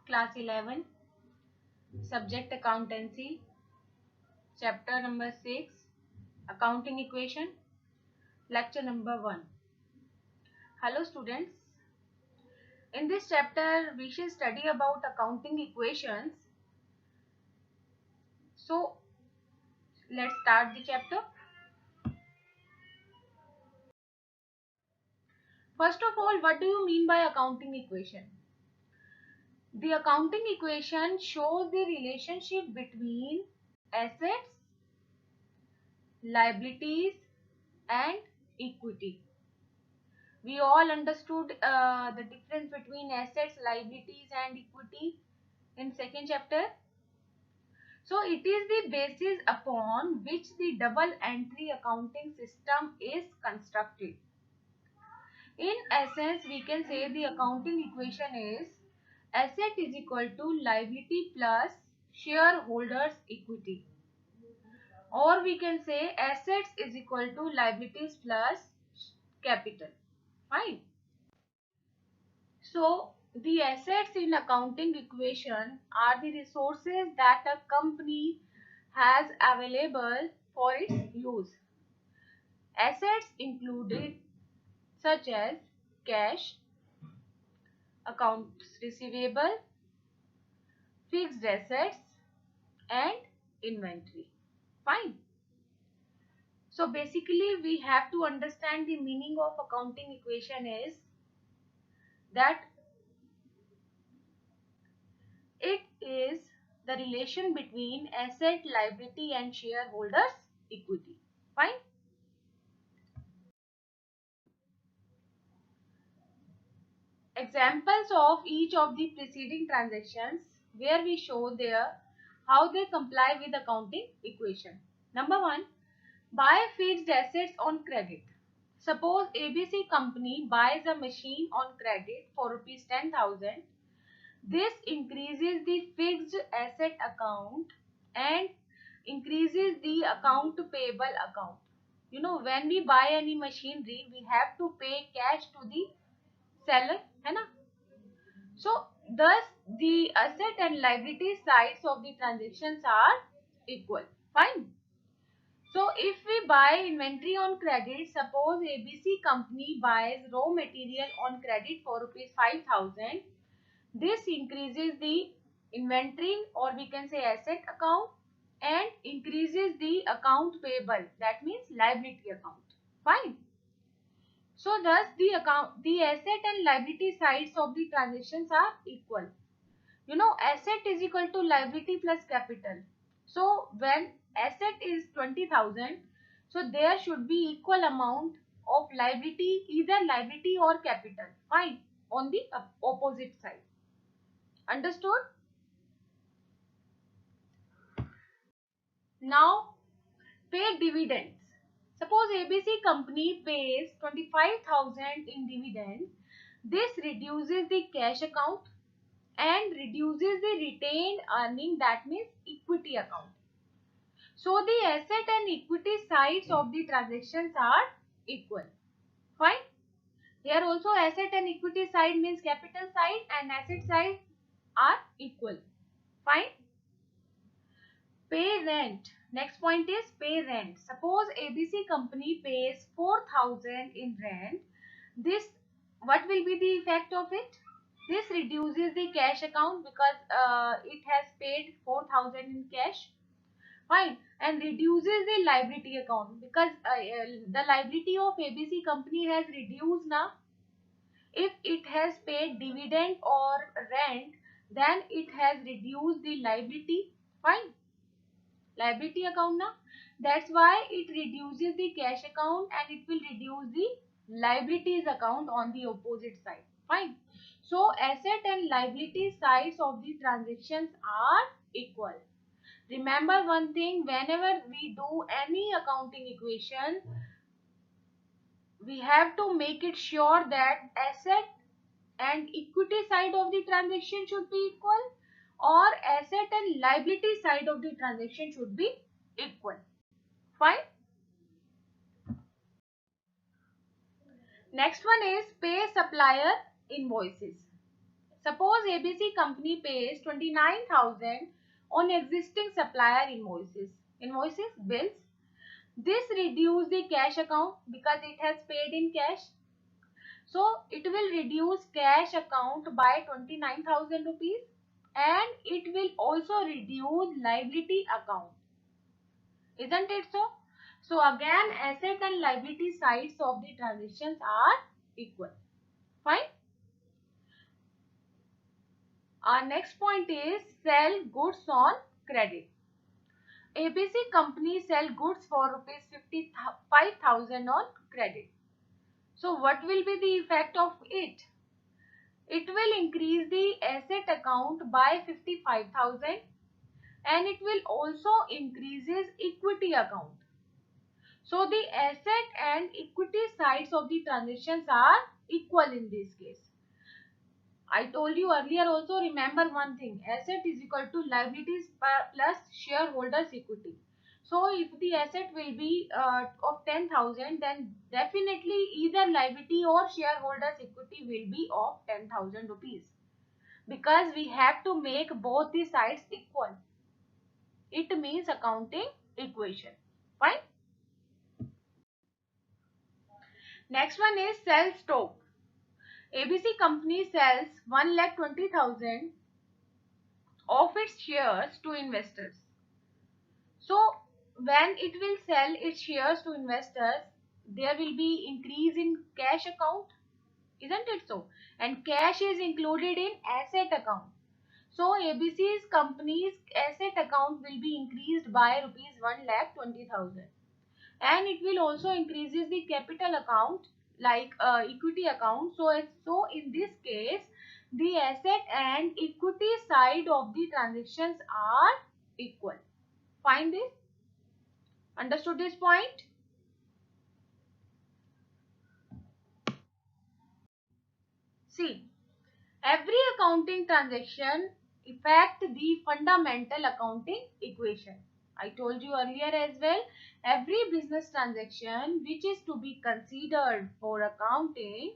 Class 11, Subject Accountancy, Chapter number 6, Accounting Equation, Lecture number 1. Hello students. In this chapter, we shall study about accounting equations. So, let's start the chapter. First of all, what do you mean by accounting equation? The accounting equation shows the relationship between assets, liabilities and equity. We all understood the difference between assets, liabilities and equity in second chapter. So it is the basis upon which the double entry accounting system is constructed. In essence, we can say the accounting equation is asset is equal to liability plus shareholders equity, or we can say assets is equal to liabilities plus capital. Fine. So the assets in accounting equation are the resources that a company has available for its use. Assets included such as cash, accounts receivable, fixed assets and inventory. Fine. So basically we have to understand the meaning of accounting equation is that it is the relation between asset, liability and shareholders equity. Fine. Examples of each of the preceding transactions where we show there how they comply with accounting equation. Number 1, buy fixed assets on credit. Suppose ABC company buys a machine on credit for rupees 10,000. This increases the fixed asset account and increases the account payable account. You know, when we buy any machinery, we have to pay cash to the seller, है ना? So, thus the asset and liability sides of the transactions are equal. Fine. So, if we buy inventory on credit, suppose ABC company buys raw material on credit for rupees 5,000. This increases the inventory, or we can say asset account, and increases the account payable, that means liability account. Fine. So thus the asset and liability sides of the transactions are equal. You know, asset is equal to liability plus capital. So when asset is 20,000, so there should be equal amount of liability, either liability or capital. Fine. On the opposite side. Understood? Now, pay dividends. Suppose ABC company pays 25,000 in dividends. This reduces the cash account and reduces the retained earning, that means equity account. So the asset and equity sides of the transactions are equal. Fine. Here also asset and equity side means capital side and asset side are equal. Fine. Pay rent. Next point is pay rent. Suppose ABC company pays 4,000 in rent. This, what will be the effect of it? This reduces the cash account because it has paid 4,000 in cash. Fine. And reduces the liability account because the liability of ABC company has reduced now. If it has paid dividend or rent, then it has reduced the liability. Fine. Liability account now. That's why it reduces the cash account and it will reduce the liabilities account on the opposite side. Fine. So asset and liability sides of the transactions are equal. Remember one thing, whenever we do any accounting equation, we have to make it sure that asset and equity side of the transaction should be equal, or asset and liability side of the transaction should be equal. Fine. Next one is pay supplier invoices. Suppose ABC company pays 29,000 on existing supplier invoices, bills. This reduce the cash account because it has paid in cash. So it will reduce cash account by 29,000 rupees, and it will also reduce liability account. Isn't it so? So again, asset and liability sides of the transactions are equal. Fine. Our next point is sell goods on credit. ABC company sell goods for rupees 55,000 on credit. So what will be the effect of it? It will increase the asset account by 55,000, and it will also increases equity account. So the asset and equity sides of the transactions are equal in this case. I told you earlier also, remember one thing, asset is equal to liabilities plus shareholders equity. So if the asset will be of 10,000, then definitely either liability or shareholders equity will be of 10,000 rupees, because we have to make both the sides equal. It means accounting equation. Fine. Next one is sell stock. ABC company sells 1,20,000 of its shares to investors. So when it will sell its shares to investors, there will be increase in cash account. Isn't it so? And cash is included in asset account. So ABC's company's asset account will be increased by rupees 1,20,000, and it will also increases the capital account like equity account. So in this case, the asset and equity side of the transactions are equal. Find this. Understood this point? See, every accounting transaction affect the fundamental accounting equation. I told you earlier as well, every business transaction which is to be considered for accounting,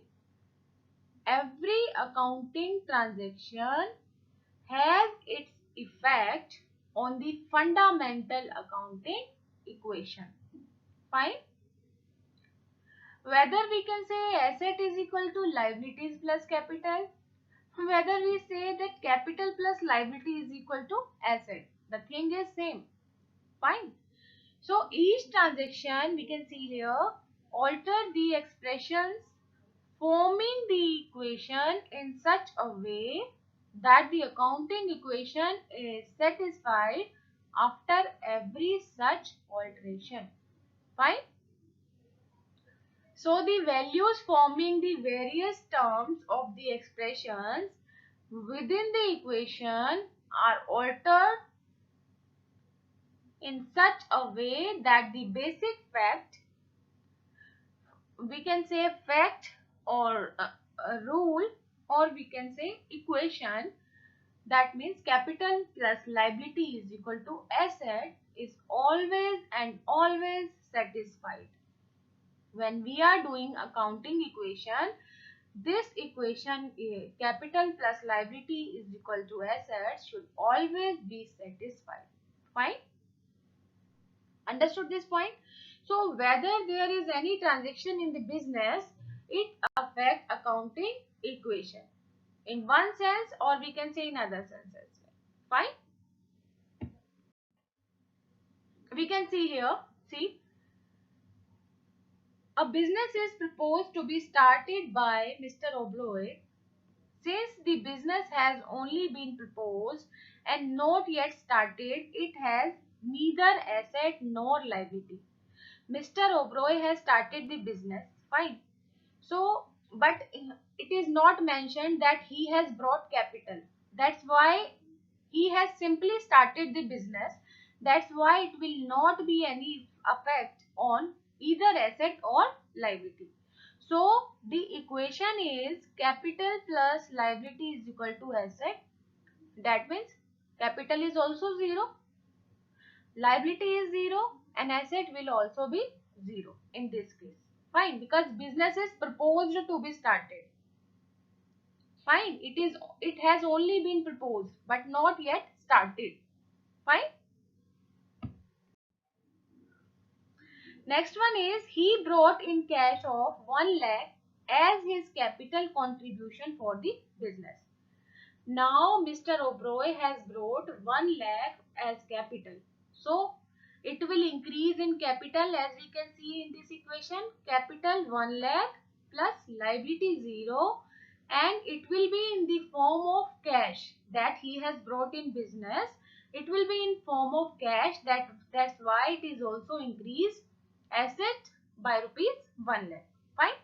every accounting transaction has its effect on the fundamental accounting equation. Fine. Whether we can say asset is equal to liabilities plus capital, whether we say that capital plus liability is equal to asset, the thing is same. Fine. So each transaction we can see here alter the expressions forming the equation in such a way that the accounting equation is satisfied after every such alteration. Fine. So the values forming the various terms of the expressions within the equation are altered in such a way that the basic fact, we can say fact or a rule, or we can say equation, that means capital plus liability is equal to asset, is always and always satisfied. When we are doing accounting equation, this equation capital plus liability is equal to asset should always be satisfied. Fine. Understood this point? So whether there is any transaction in the business, it affects accounting equation in one sense, or we can say in other sense as well. Fine. We can see here, see, a business is proposed to be started by Mr. Oberoi. Since the business has only been proposed and not yet started, it has neither asset nor liability. Mr. Oberoi has started the business. Fine. So, but it is not mentioned that he has brought capital. That's why he has simply started the business. That's why it will not be any effect on either asset or liability. So the equation is capital plus liability is equal to asset. That means capital is also 0, liability is 0, and asset will also be 0 in this case. Fine, because business is proposed to be started. Fine. It has only been proposed but not yet started. Fine. Next one is he brought in cash of 1 lakh as his capital contribution for the business. Now Mr. Oberoi has brought 1 lakh as capital. So it will increase in capital as we can see in this equation. Capital 1 lakh plus liability 0, and it will be in the form of cash that he has brought in business. It will be in form of cash, that's why it is also increased asset by rupees 1 lakh. Fine.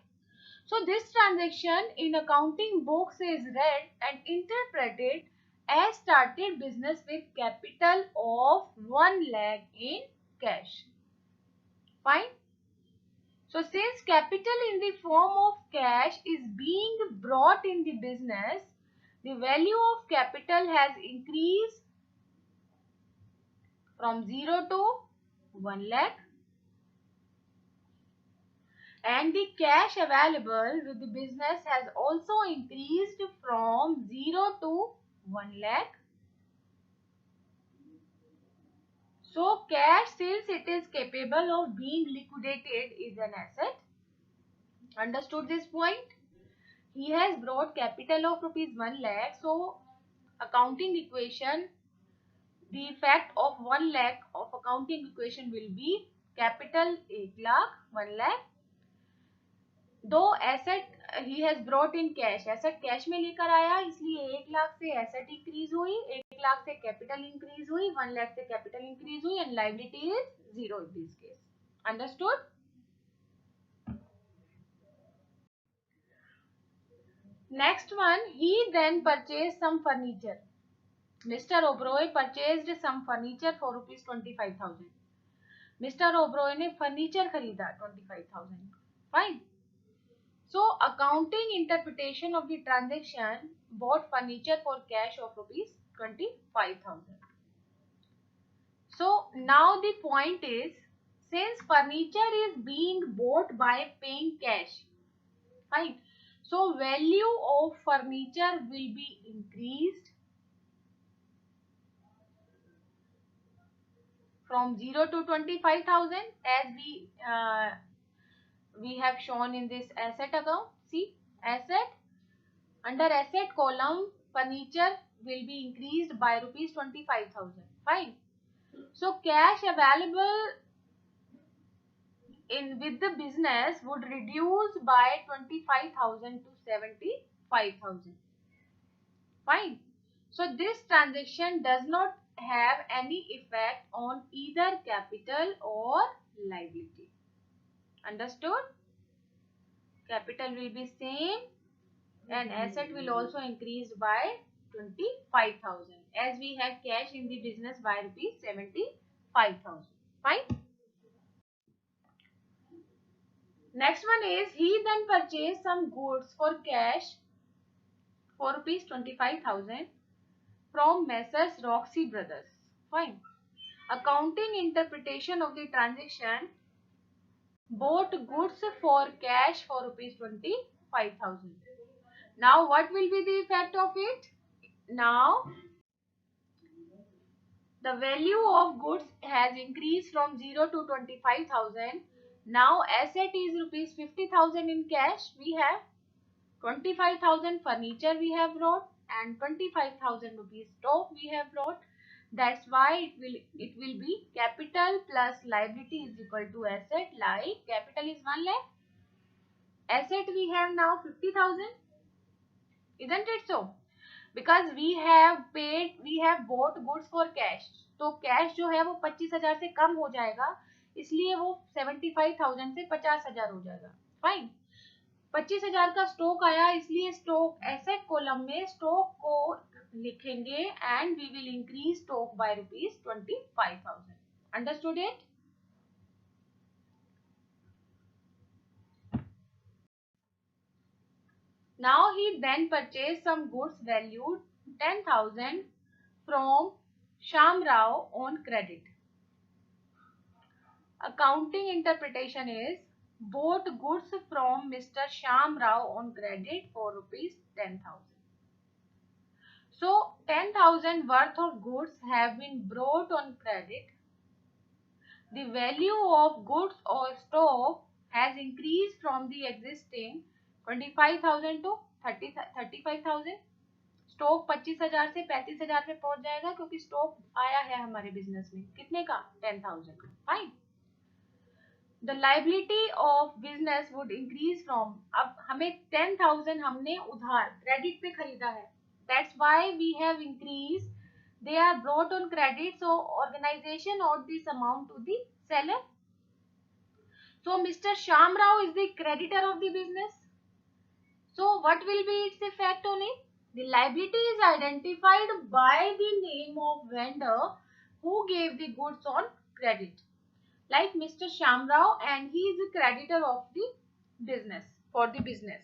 So this transaction in accounting books is read and interpreted as started business with capital of 1 lakh in cash. Fine. So since capital in the form of cash is being brought in the business, the value of capital has increased from 0 to 1 lakh. And the cash available with the business has also increased from 0 to 1 lakh. So cash, since it is capable of being liquidated, is an asset. Understood this point? He has brought capital of rupees 1 lakh. So accounting equation, the effect of 1 lakh of accounting equation will be capital 8 lakh, 1 lakh. दो asset he has brought in cash, asset cash में लेकर आया, इसलिए 1 लाख से asset increase हुई, 1 लाख से capital increase हुई, 1 लाख से कैपिटल इंक्रीज हुई, and liability is 0 in this case. Understood? Next one, he then purchase some furniture. Mister Oberoi purchased some furniture for rupees 25,000. Mister Oberoi ने फर्नीचर खरीदा 25,000. Fine. So accounting interpretation of the transaction bought furniture for cash of rupees 25,000. So now the point is, since furniture is being bought by paying cash, fine. So value of furniture will be increased from 0 to 25,000 as we have shown in this asset account. See, asset, under asset column furniture will be increased by rupees 25,000. Fine. So cash available in with the business would reduce by 25,000 to 75,000. Fine. So this transaction does not have any effect on either capital or liability. Understood? Capital will be same and asset will also increase by 25,000 as we have cash in the business by rupees 75,000. Fine. Next one is he then purchased some goods for cash for rupees 25,000 from Messrs. Roxy Brothers. Fine. Accounting interpretation of the transaction bought goods for cash for rupees 25,000. Now what will be the effect of it? Now the value of goods has increased from 0 to 25,000. Now asset is rupees 50,000 in cash. We have 25,000 furniture we have brought and 25,000 rupees stock we have brought. That's why it will be capital plus liability is equal to asset. Like capital is 1 lakh. Asset we have now 50,000. Isn't it so? Because we have bought goods for cash. तो cash जो है वो 25,000 से कम हो जाएगा, इसलिए वो 75,000 से 50,000 हो जाएगा. फाइन. 25,000 का स्टॉक आया, इसलिए स्टॉक एसेट कॉलम में स्टॉक को लिखेंगे and we will increase stock by rupees 25,000. Understood it? Now he then purchased some goods valued 10,000 from Shyam Rao on credit. Accounting interpretation is bought goods from Mr. Shyam Rao on credit for rupees 10,000. So 10,000 worth of goods have been brought on credit. The value of goods or stock has increased from the existing 25,000 to 35,000. Stock 25,000 से 35,000 पे पहुंच जाएगा क्योंकि stock आया है हमारे business में कितने का 10,000 का. Fine. The liability of business would increase from, अब हमें 10,000 हमने उधार क्रेडिट पे खरीदा है, that's why we have increase. They are brought on credit, so organization owed this amount to the seller. So Mr. Shyam Rao is the creditor of the business. So what will be its effect on it? The liability is identified by the name of vendor who gave the goods on credit, like Mr. Shyam Rao, and he is the creditor of the business for the business.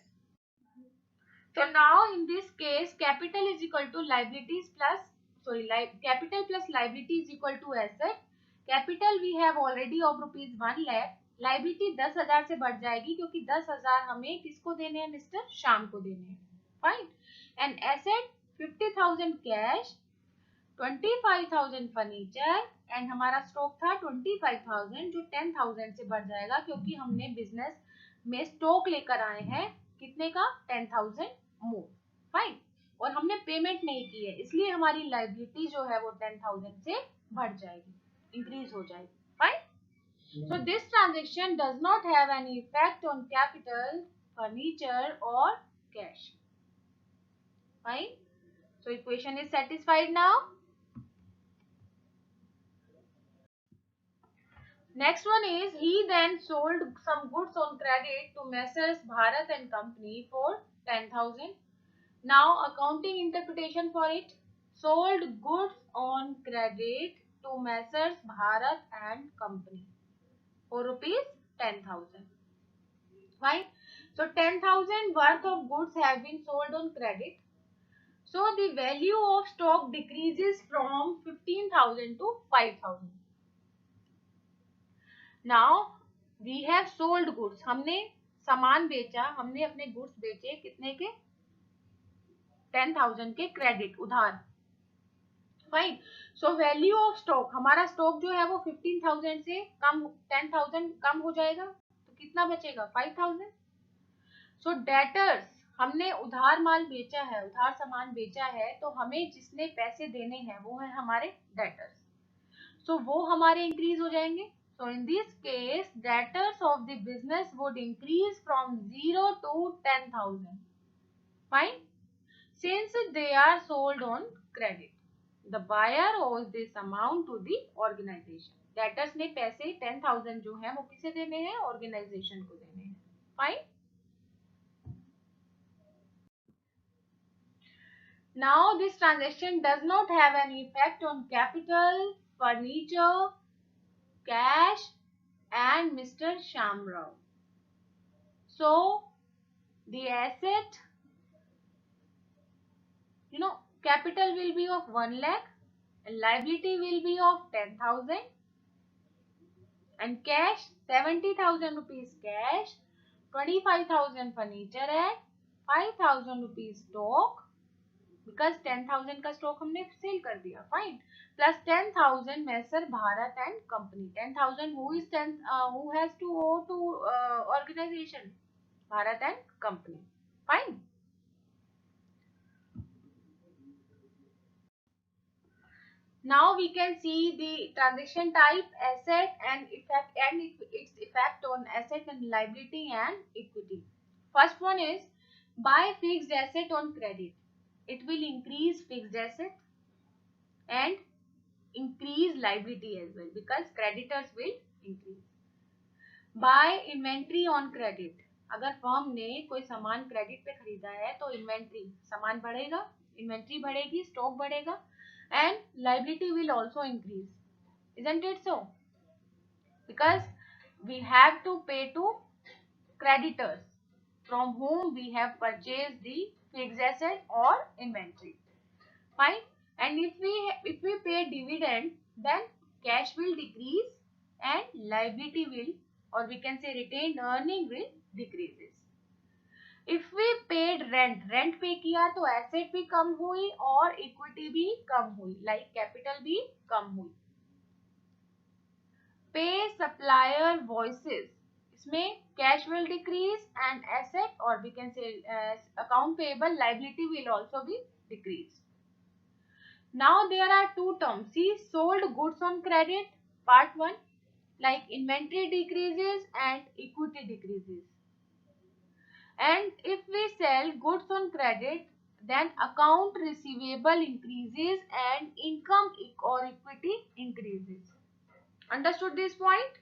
So now in this case, capital is equal to liabilities plus capital plus liability is equal to asset. Capital we have already of rupees 1 lakh. Liability 10,000 से बढ़ जाएगी क्योंकि 10,000 हमें किसको देने हैं, mister Shyam को देने हैं. Fine. And asset 50,000 cash, 25,000 furniture, and हमारा स्टॉक था 25,000 जो 10,000 से बढ़ जाएगा क्योंकि हमने बिजनेस में स्टॉक लेकर आए हैं कितने का 10,000 मोर. फाइन. और हमने पेमेंट नहीं की है इसलिए हमारी लाइबिलिटी जो है वो 10,000 से बढ़ जाएगी, इंक्रीज हो जाएगी. Fine. So this transaction does not have any effect on capital, furniture or cash. Fine. So equation is satisfied now. Next one is he then sold some goods on credit to Messrs. Bharat and Company for 10,000. Now accounting interpretation for it. Sold goods on credit to Messrs. Bharat and Company for rupees 10,000. Fine. So 10,000 worth of goods have been sold on credit. So the value of stock decreases from 15,000 to 5,000. Now we have sold goods. हमने सामान बेचा, हमने अपने goods बेचे कितने के 10,000 के credit उधार. Fine. So value of stock, हमारा स्टॉक जो है वो 15,000 से कम 10,000 कम हो जाएगा तो कितना बचेगा 5,000. सो डेटर्स, हमने उधार माल बेचा है, उधार सामान बेचा है तो हमें जिसने पैसे देने हैं वो है हमारे डेटर्स. सो वो हमारे इंक्रीज हो जाएंगे. So in this case debtors of the business would increase from 0 to 10,000. Fine. Since they are sold on credit, the buyer owes this amount to the organization. Debtors ने पैसे 10,000 जो है वो किसे देने हैं, ऑर्गेनाइजेशन को देने हैं. Fine. Now this transaction does not have any effect on capital, furniture, cash and Mr. Shyam Rao. So the asset, capital will be of 1 lakh and liability will be of 10,000 and cash 70,000 rupees cash, 25,000 furniture and 5,000 rupees stock because 10,000 का stock हमने cell कर दिया. Fine. Plus 10,000 masher Bharat and company. 10,000 who has to owe to organization, Bharat and company. Fine. Now we can see the transaction type, asset and effect and its effect on asset and liability and equity. First one is buy fixed asset on credit. It will increase fixed asset and increase liability as well because creditors will increase. Buy inventory on credit. अगर firm ने कोई सामान credit पे खरीदा है तो inventory, सामान बढ़ेगा, इन्वेंट्री बढ़ेगी, स्टॉक बढ़ेगा and liability will also increase. Isn't it so? Because we have to pay to creditors from whom we have purchased the fixed asset or inventory. Fine. And if we pay dividend, then cash will decrease and liability will, or we can say retained earning will decreases. If we paid rent पे किया तो asset भी कम हुई और equity भी कम हुई, लाइक कैपिटल भी कम हुई. पे सप्लायर वॉइसेस, इसमें cash will decrease and asset और we can say account payable liability will also be decrease. Now there are two terms. See, sold goods on credit, part 1, like inventory decreases and equity decreases. And if we sell goods on credit, then account receivable increases and income or equity increases. Understood this point?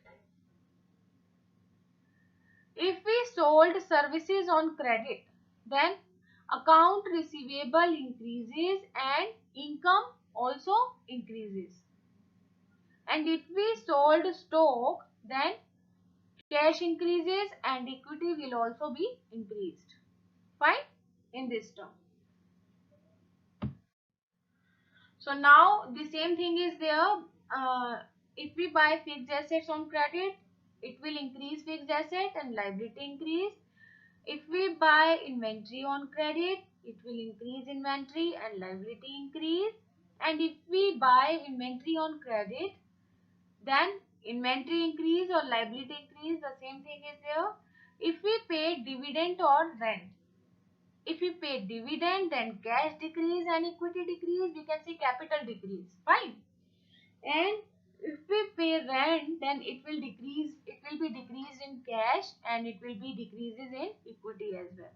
If we sold services on credit, then account receivable increases and income also increases. And if we sold stock, then cash increases and equity will also be increased. Fine? In this term. So now the same thing is there. If we buy fixed assets on credit, it will increase fixed asset and liability increase. If we buy inventory on credit, it will increase inventory and liability increase. And if we buy inventory on credit, then inventory increase or liability increase, the same thing is there. If we pay dividend or rent, if we pay dividend, then cash decrease and equity decrease, we can see capital decrease. Fine. And if we pay rent, then it will decrease, it will be decreased in cash and it will be decreases in equity as well.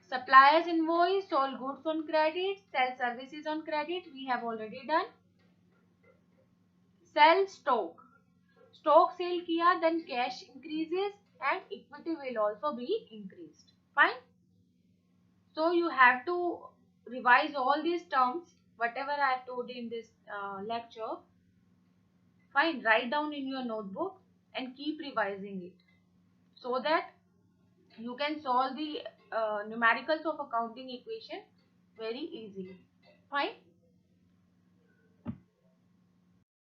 Suppliers invoice, sold goods on credit, sell services on credit, we have already done. Sell stock. Stock sale kiya, then cash increases and equity will also be increased. Fine. So you have to revise all these terms, whatever I have told in this lecture. Fine, write down in your notebook and keep revising it so that you can solve the numericals of accounting equation very easily. Fine.